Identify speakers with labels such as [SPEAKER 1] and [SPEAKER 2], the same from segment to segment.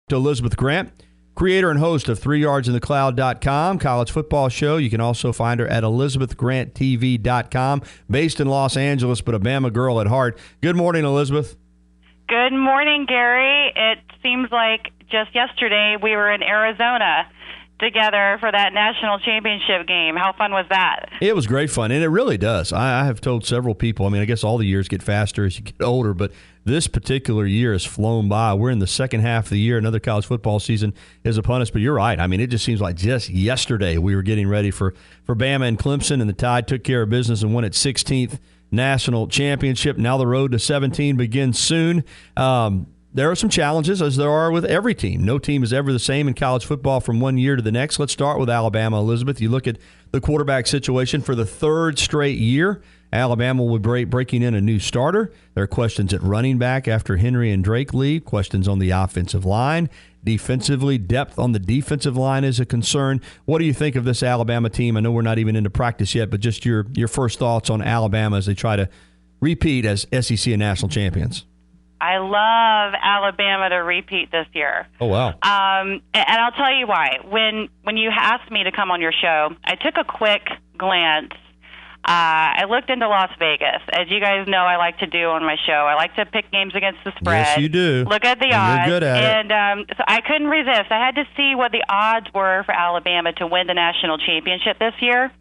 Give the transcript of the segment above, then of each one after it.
[SPEAKER 1] To Elizabeth Grant, creator and host of 3yardsinthecloud.com, college football show. You can also find her at elizabethgranttv.com, based in Los Angeles, but a Bama girl at heart. Good morning, Elizabeth.
[SPEAKER 2] Good morning, Gary. It seems like just yesterday we were in Arizona together for that national championship game. How fun was that?
[SPEAKER 1] It was great fun, and it really does. I have told several people, I mean, I guess all the years get faster as you get older, but this particular year has flown by. We're in the second half of the year. Another college football season is upon us, but you're right. I mean, it just seems like just yesterday we were getting ready for Bama and Clemson, and the Tide took care of business and won its 16th national championship. Now the road to 17 begins soon. There are some challenges, as there are with every team. No team is ever the same in college football from one year to the next. Let's start with Alabama, Elizabeth. You look at the quarterback situation for the third straight year. Alabama will be breaking in a new starter. There are questions at running back after Henry and Drake leave, questions on the offensive line. Defensively, depth on the defensive line is a concern. What do you think of this Alabama team? I know we're not even into practice yet, but just your first thoughts on Alabama as they try to repeat as SEC and national champions.
[SPEAKER 2] I love Alabama to repeat this year.
[SPEAKER 1] Oh, wow.
[SPEAKER 2] And I'll tell you why. When you asked me to come on your show, I took a quick glance. I looked into Las Vegas. As you guys know, I like to do on my show. I like to pick games against the spread.
[SPEAKER 1] Yes, you do.
[SPEAKER 2] Look at the odds.
[SPEAKER 1] You're good at
[SPEAKER 2] it. And so I couldn't resist. I had to see what the odds were for Alabama to win the national championship this year.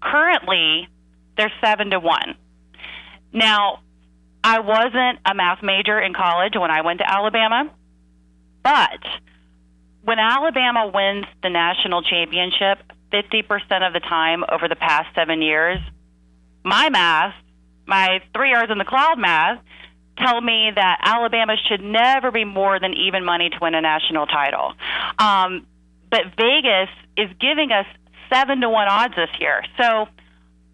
[SPEAKER 2] Currently, they're 7-1. Now, I wasn't a math major in college when I went to Alabama, but when Alabama wins the national championship 50% of the time over the past 7 years, my math, my 3 yards in the cloud math, tell me that Alabama should never be more than even money to win a national title. But Vegas is giving us 7-1 odds this year. So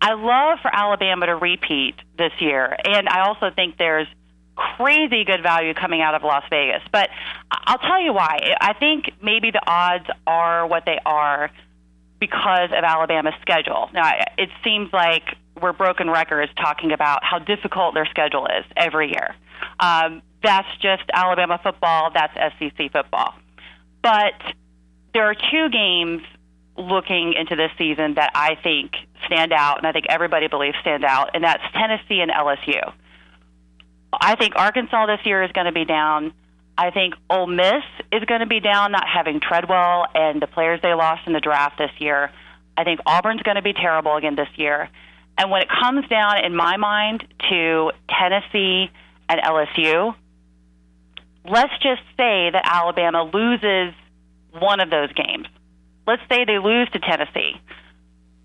[SPEAKER 2] I love for Alabama to repeat this year, and I also think there's crazy good value coming out of Las Vegas. But I'll tell you why. I think maybe the odds are what they are because of Alabama's schedule. Now, it seems like we're broken records talking about how difficult their schedule is every year. That's just Alabama football. That's SEC football. But there are two games looking into this season that I think stand out, and I think everybody believes stand out, and that's Tennessee and LSU. I think Arkansas this year is going to be down. I think Ole Miss is going to be down, not having Treadwell and the players they lost in the draft this year. I think Auburn's going to be terrible again this year. And when it comes down, in my mind, to Tennessee and LSU, let's just say that Alabama loses one of those games. Let's say they lose to Tennessee.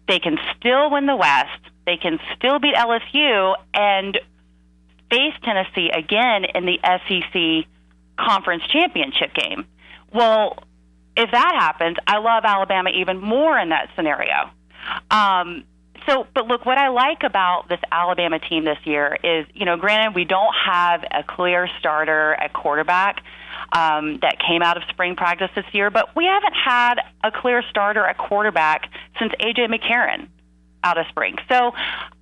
[SPEAKER 2] They can still win the West. They can still beat LSU and face Tennessee again in the SEC conference championship game. Well, if that happens, I love Alabama even more in that scenario. But look, what I like about this Alabama team this year is, granted, we don't have a clear starter at quarterback that came out of spring practice this year, but we haven't had a clear starter at quarterback since A.J. McCarron out of spring. So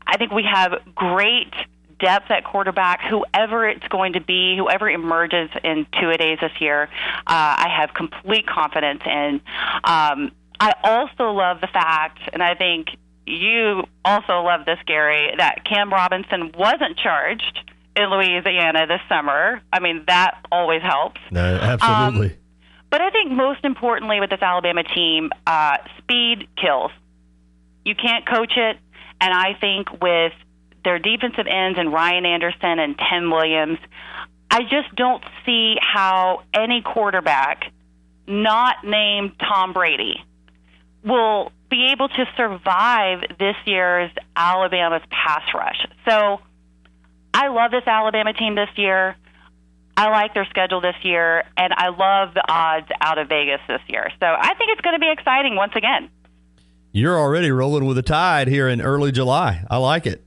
[SPEAKER 2] I think we have great depth at quarterback. Whoever it's going to be, whoever emerges in two-a-days this year, I have complete confidence in. I also love the fact, and I think you also love this, Gary, that Cam Robinson wasn't charged in Louisiana this summer. I mean, that always helps.
[SPEAKER 1] Absolutely.
[SPEAKER 2] But I think most importantly with this Alabama team, speed kills. You can't coach it, and I think with their defensive ends and Ryan Anderson and Tim Williams, I just don't see how any quarterback not named Tom Brady will be able to survive this year's Alabama's pass rush. So I love this Alabama team this year. I like their schedule this year, and I love the odds out of Vegas this year. So I think it's going to be exciting once again.
[SPEAKER 1] You're already rolling with the Tide here in early July. I like it.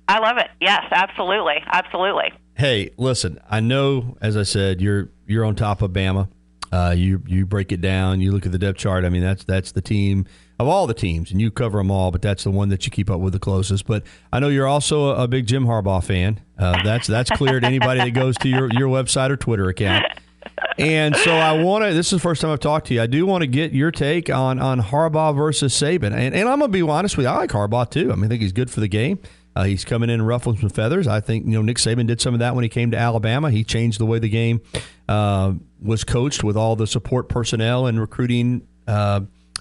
[SPEAKER 2] I love it. Yes, absolutely. Absolutely.
[SPEAKER 1] Hey, listen, I know, as I said, you're on top of Bama. You break it down. You look at the depth chart. I mean, that's the team of all the teams, and you cover them all, but that's the one that you keep up with the closest. But I know you're also a big Jim Harbaugh fan. That's clear to anybody that goes to your website or Twitter account. And so I want to, this is the first time I've talked to you, I do want to get your take on Harbaugh versus Saban. And I'm going to be honest with you, I like Harbaugh too. I think he's good for the game. He's coming in and ruffling some feathers. I think, Nick Saban did some of that when he came to Alabama. He changed the way the game was coached with all the support personnel and recruiting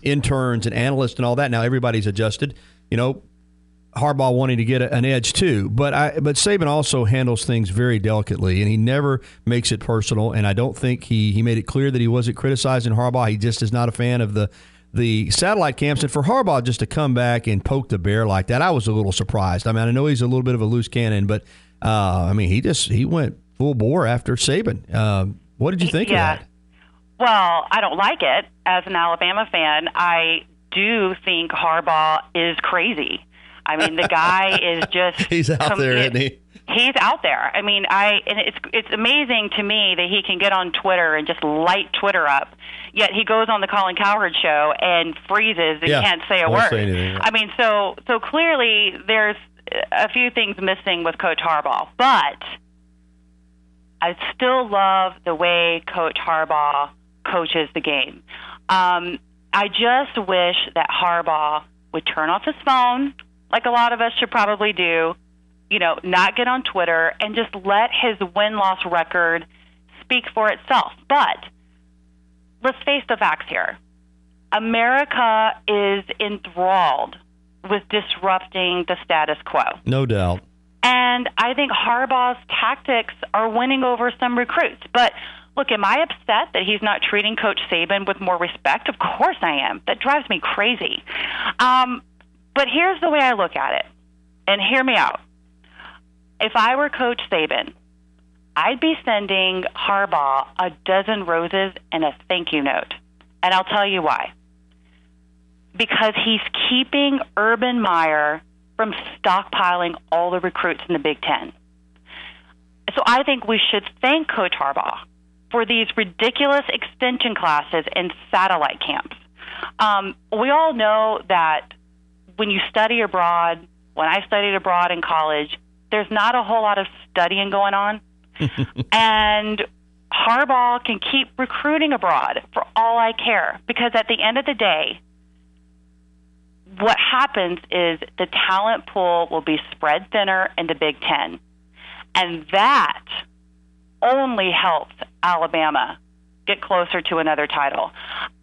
[SPEAKER 1] interns and analysts and all that. Now everybody's adjusted. Harbaugh wanting to get an edge too, but Saban also handles things very delicately, and he never makes it personal. And I don't think he made it clear that he wasn't criticizing Harbaugh. He just is not a fan of the satellite camps. And for Harbaugh just to come back and poke the bear like that, I was a little surprised. I know he's a little bit of a loose cannon, but he went full bore after Saban. What did you think of that?
[SPEAKER 2] Well, I don't like it. As an Alabama fan, I do think Harbaugh is crazy. The guy is just...
[SPEAKER 1] He's out there, isn't he?
[SPEAKER 2] He's out there. And it's amazing to me that he can get on Twitter and just light Twitter up, yet he goes on the Colin Cowherd show and freezes and can't say a word.
[SPEAKER 1] Say anything.
[SPEAKER 2] So clearly there's a few things missing with Coach Harbaugh, but I still love the way Coach Harbaugh coaches the game. I just wish that Harbaugh would turn off his phone, like a lot of us should probably do, not get on Twitter and just let his win-loss record speak for itself. But let's face the facts here. America is enthralled with disrupting the status quo.
[SPEAKER 1] No doubt.
[SPEAKER 2] And I think Harbaugh's tactics are winning over some recruits. But look, am I upset that he's not treating Coach Saban with more respect? Of course I am. That drives me crazy. But here's the way I look at it, and hear me out. If I were Coach Saban, I'd be sending Harbaugh a dozen roses and a thank you note. And I'll tell you why. Because he's keeping Urban Meyer from stockpiling all the recruits in the Big Ten. So I think we should thank Coach Harbaugh for these ridiculous extension classes and satellite camps. We all know that when you study abroad, when I studied abroad in college, there's not a whole lot of studying going on. And Harbaugh can keep recruiting abroad for all I care, because at the end of the day, what happens is the talent pool will be spread thinner in the Big Ten. And that only helps Alabama get closer to another title.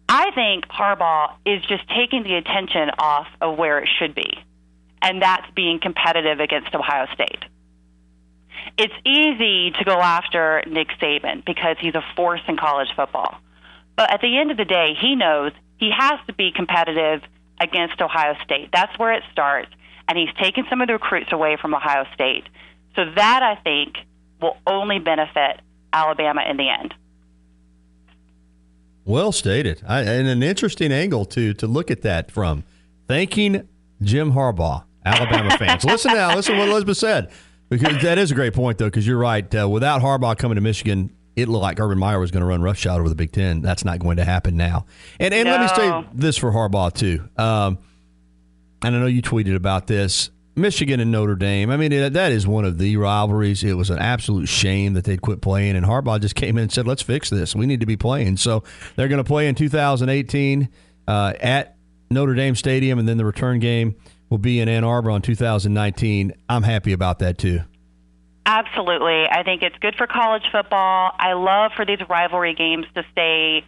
[SPEAKER 2] I think Harbaugh is just taking the attention off of where it should be, and that's being competitive against Ohio State. It's easy to go after Nick Saban because he's a force in college football. But at the end of the day, he knows he has to be competitive against Ohio State. That's where it starts, and he's taken some of the recruits away from Ohio State. So that, I think, will only benefit Alabama in the end.
[SPEAKER 1] Well stated. And an interesting angle, to look at that from. Thanking Jim Harbaugh, Alabama fans. Listen to what Elizabeth said. Because that is a great point, though, because you're right. Without Harbaugh coming to Michigan, it looked like Urban Meyer was going to run roughshod over the Big Ten. That's not going to happen now. And no. Let me say this for Harbaugh, too. And I know you tweeted about this. Michigan and Notre Dame, that is one of the rivalries. It was an absolute shame that they'd quit playing, and Harbaugh just came in and said, let's fix this. We need to be playing. So they're going to play in 2018 at Notre Dame Stadium, and then the return game will be in Ann Arbor on 2019. I'm happy about that, too.
[SPEAKER 2] Absolutely. I think it's good for college football. I love for these rivalry games to stay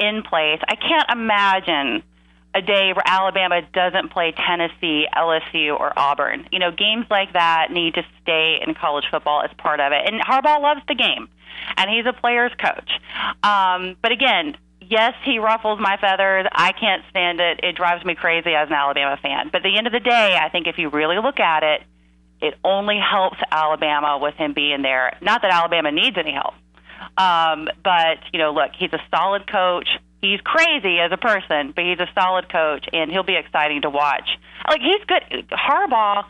[SPEAKER 2] in place. I can't imagine a day where Alabama doesn't play Tennessee, LSU, or Auburn. Games like that need to stay in college football as part of it. And Harbaugh loves the game, and he's a player's coach. But again, yes, he ruffles my feathers. I can't stand it. It drives me crazy as an Alabama fan. But at the end of the day, I think if you really look at it, it only helps Alabama with him being there. Not that Alabama needs any help. But, look, he's a solid coach. He's crazy as a person, but he's a solid coach, and he'll be exciting to watch. He's good. Harbaugh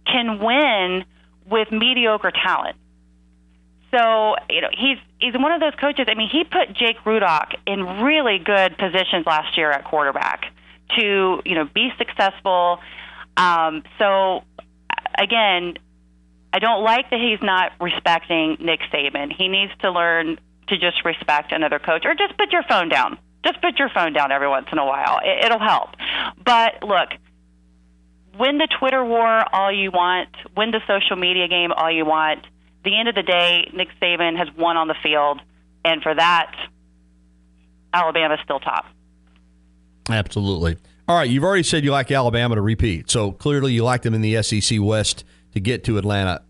[SPEAKER 2] can win with mediocre talent. So, he's one of those coaches. He put Jake Rudock in really good positions last year at quarterback to, be successful. So, again, I don't like that he's not respecting Nick Saban. He needs to learn to just respect another coach, or just put your phone down. Just put your phone down every once in a while. It'll help. But look, win the Twitter war all you want, win the social media game all you want. At the end of the day, Nick Saban has won on the field, and for that, Alabama's still top.
[SPEAKER 1] Absolutely. All right, you've already said you like Alabama to repeat, so clearly you like them in the SEC West to get to Atlanta.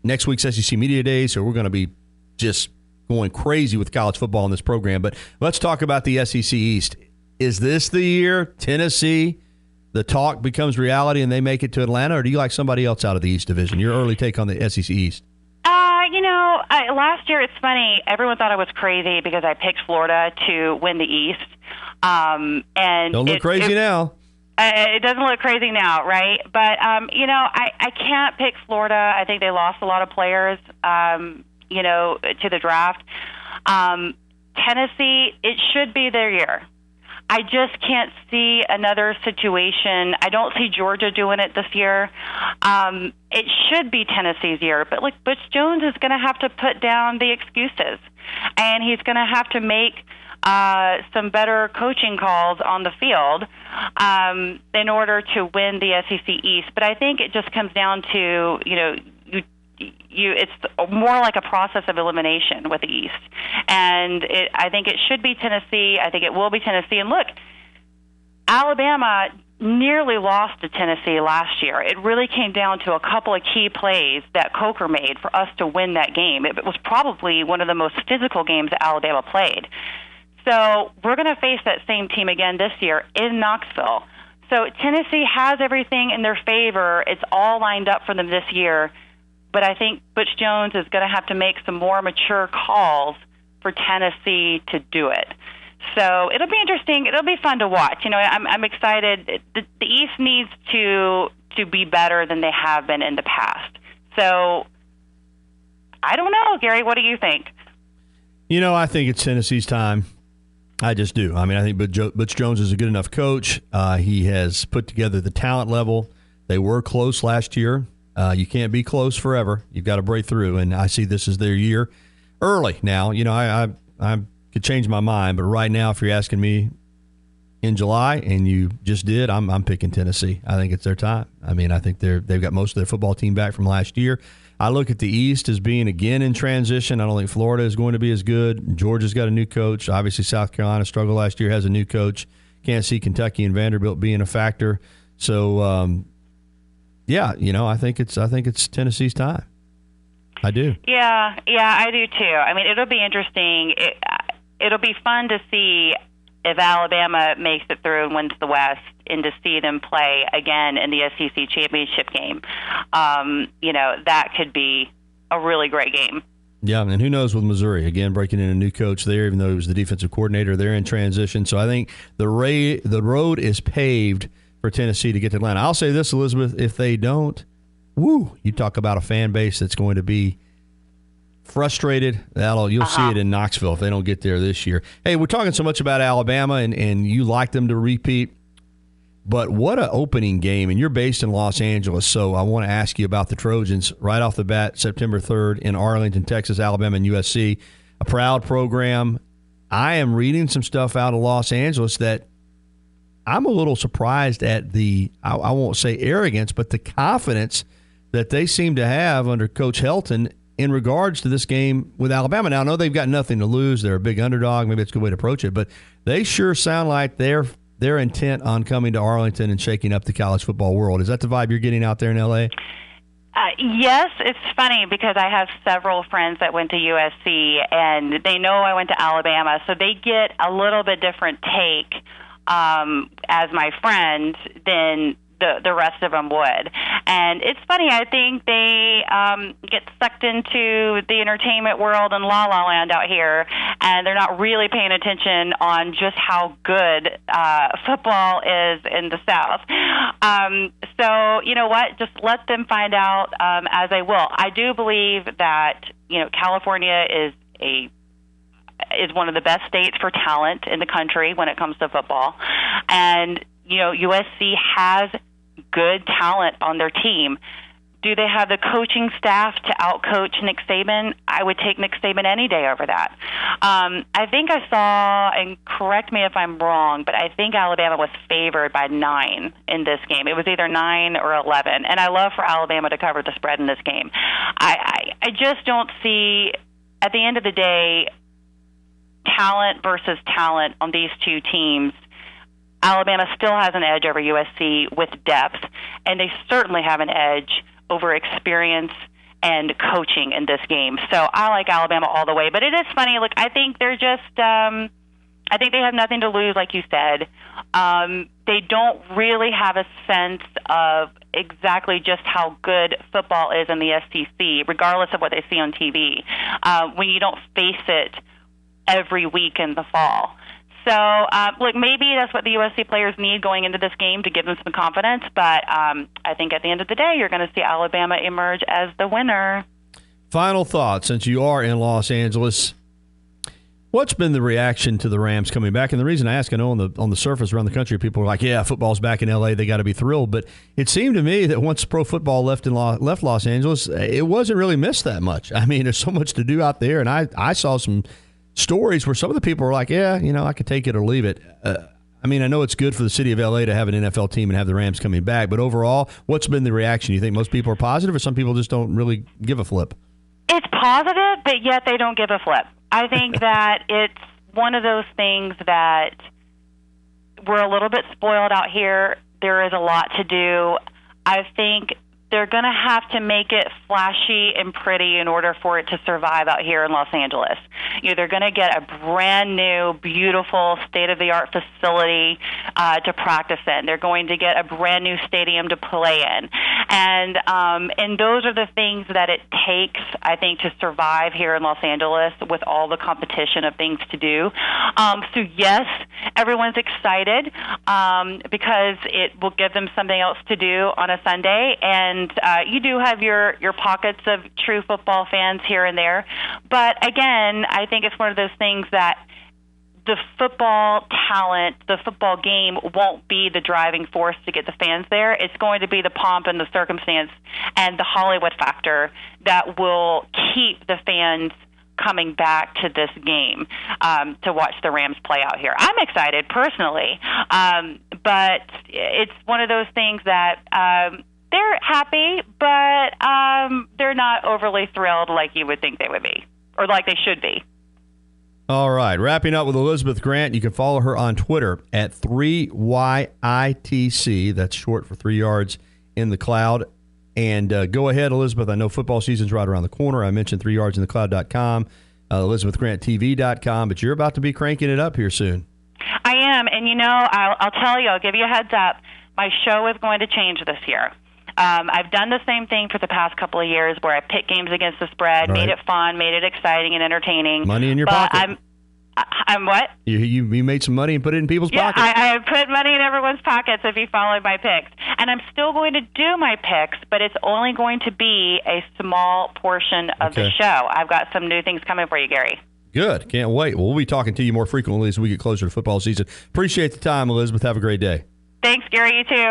[SPEAKER 1] Next week's SEC Media Day, so we're going to be just going crazy with college football in this program. But let's talk about the SEC East. Is this the year Tennessee, the talk becomes reality and they make it to Atlanta, or do you like somebody else out of the East Division? Your early take on the SEC East.
[SPEAKER 2] Last year, it's funny, everyone thought I was crazy because I picked Florida to win the East. And
[SPEAKER 1] don't look crazy now.
[SPEAKER 2] It doesn't look crazy now, right? But, I can't pick Florida. I think they lost a lot of players, to the draft. Tennessee, it should be their year. I just can't see another situation. I don't see Georgia doing it this year. It should be Tennessee's year. But, Butch Jones is going to have to put down the excuses. And he's going to have to make some better coaching calls on the field in order to win the SEC East. But I think it just comes down to, it's more like a process of elimination with the East. And I think it should be Tennessee. I think it will be Tennessee. And look, Alabama nearly lost to Tennessee last year. It really came down to a couple of key plays that Coker made for us to win that game. It was probably one of the most physical games that Alabama played. So we're going to face that same team again this year in Knoxville. So Tennessee has everything in their favor. It's all lined up for them this year. But I think Butch Jones is going to have to make some more mature calls for Tennessee to do it. So it'll be interesting. It'll be fun to watch. I'm excited. The East needs to be better than they have been in the past. So I don't know, Gary. What do you think?
[SPEAKER 1] I think it's Tennessee's time. I just do. I think Butch Jones is a good enough coach. He has put together the talent level. They were close last year. You can't be close forever. You've got to break through, and I see this as their year early now. I could change my mind, but right now, if you're asking me in July, and you just did, I'm picking Tennessee. I think it's their time. I think they've got most of their football team back from last year. I look at the East as being, again, in transition. I don't think Florida is going to be as good. Georgia's got a new coach. Obviously, South Carolina struggled last year, has a new coach. Can't see Kentucky and Vanderbilt being a factor. So, I think it's Tennessee's time. I do.
[SPEAKER 2] Yeah, I do too. It'll be interesting. It'll be fun to see if Alabama makes it through and wins the West, and to see them play again in the SEC championship game. That could be a really great game.
[SPEAKER 1] Yeah, and who knows with Missouri, again, breaking in a new coach there, even though he was the defensive coordinator, they're in transition. So I think the road is paved for Tennessee to get to Atlanta. I'll say this, Elizabeth, if they don't, you talk about a fan base that's going to be frustrated. You'll see it in Knoxville if they don't get there this year. Hey, we're talking so much about Alabama, and you like them to repeat, but what an opening game, and you're based in Los Angeles, so I want to ask you about the Trojans right off the bat, September 3rd in Arlington, Texas, Alabama, and USC, a proud program. I am reading some stuff out of Los Angeles that I'm a little surprised at I won't say arrogance, but the confidence that they seem to have under Coach Helton in regards to this game with Alabama. Now, I know they've got nothing to lose. They're a big underdog. Maybe it's a good way to approach it, but they sure sound like they're intent on coming to Arlington and shaking up the college football world. Is that the vibe you're getting out there in L.A.?
[SPEAKER 2] Yes, it's funny because I have several friends that went to USC, and they know I went to Alabama, so they get a little bit different take as my friend than the rest of them would. And it's funny, I think they get sucked into the entertainment world and La La Land out here, and they're not really paying attention on just how good football is in the South. So, you know what? Just let them find out as they will. I do believe that, California is one of the best states for talent in the country when it comes to football. And, USC has good talent on their team, Do they have the coaching staff to outcoach Nick Saban? I would take Nick Saban any day over that. I think I saw, and correct me if I'm wrong, but I think Alabama was favored by 9 in this game. It was either 9 or 11, and I love for Alabama to cover the spread in this game. I just don't see, at the end of the day, talent versus talent on these two teams. Alabama still has an edge over USC with depth, and they certainly have an edge over experience and coaching in this game. So I like Alabama all the way. But it is funny. Look, I think they're just I think they have nothing to lose, like you said. They don't really have a sense of exactly just how good football is in the SEC, regardless of what they see on TV, when you don't face it every week in the fall. So, look, maybe that's what the USC players need going into this game to give them some confidence. But I think at the end of the day, you're going to see Alabama emerge as the winner.
[SPEAKER 1] Final thought, since you are in Los Angeles, what's been the reaction to the Rams coming back? And the reason I ask, I know on the surface around the country, people are like, yeah, football's back in L.A., they got to be thrilled. But it seemed to me that once pro football left Los Angeles, it wasn't really missed that much. I mean, there's so much to do out there, and I saw some stories where some of the people were like, yeah, I could take it or leave it. I mean, I know it's good for the city of L.A. to have an NFL team and have the Rams coming back, but overall, what's been the reaction? You think most people are positive, or some people just don't really give a flip?
[SPEAKER 2] It's positive, but yet they don't give a flip. I think that it's one of those things that we're a little bit spoiled out here. There is a lot to do. I think they're going to have to make it flashy and pretty in order for it to survive out here in Los Angeles. They're going to get a brand new, beautiful, state-of-the-art facility to practice in. They're going to get a brand new stadium to play in. And those are the things that it takes, I think, to survive here in Los Angeles with all the competition of things to do. So, yes, everyone's excited because it will give them something else to do on a Sunday. And you do have your pockets of true football fans here and there. But, again, I think it's one of those things that the football talent, the football game won't be the driving force to get the fans there. It's going to be the pomp and the circumstance and the Hollywood factor that will keep the fans coming back to this game to watch the Rams play out here. I'm excited personally, but it's one of those things that they're happy, but they're not overly thrilled like you would think they would be, or like they should be.
[SPEAKER 1] All right, wrapping up with Elizabeth Grant. You can follow her on Twitter at 3YITC. That's short for 3 yards in the cloud. And go ahead, Elizabeth. I know football season's right around the corner. I mentioned 3yardsinthecloud.com, ElizabethGrantTV.com, but you're about to be cranking it up here soon.
[SPEAKER 2] I am, and I'll tell you, I'll give you a heads up. My show is going to change this year. I've done the same thing for the past couple of years where I pick games against the spread, made it fun, made it exciting and entertaining.
[SPEAKER 1] Money in your pocket.
[SPEAKER 2] I'm what?
[SPEAKER 1] You made some money and put it in people's pockets.
[SPEAKER 2] I put money in everyone's pockets if you followed my picks. And I'm still going to do my picks, but it's only going to be a small portion of the show. I've got some new things coming for you, Gary.
[SPEAKER 1] Good. Can't wait. Well, we'll be talking to you more frequently as we get closer to football season. Appreciate the time, Elizabeth. Have a great day.
[SPEAKER 2] Thanks, Gary. You too.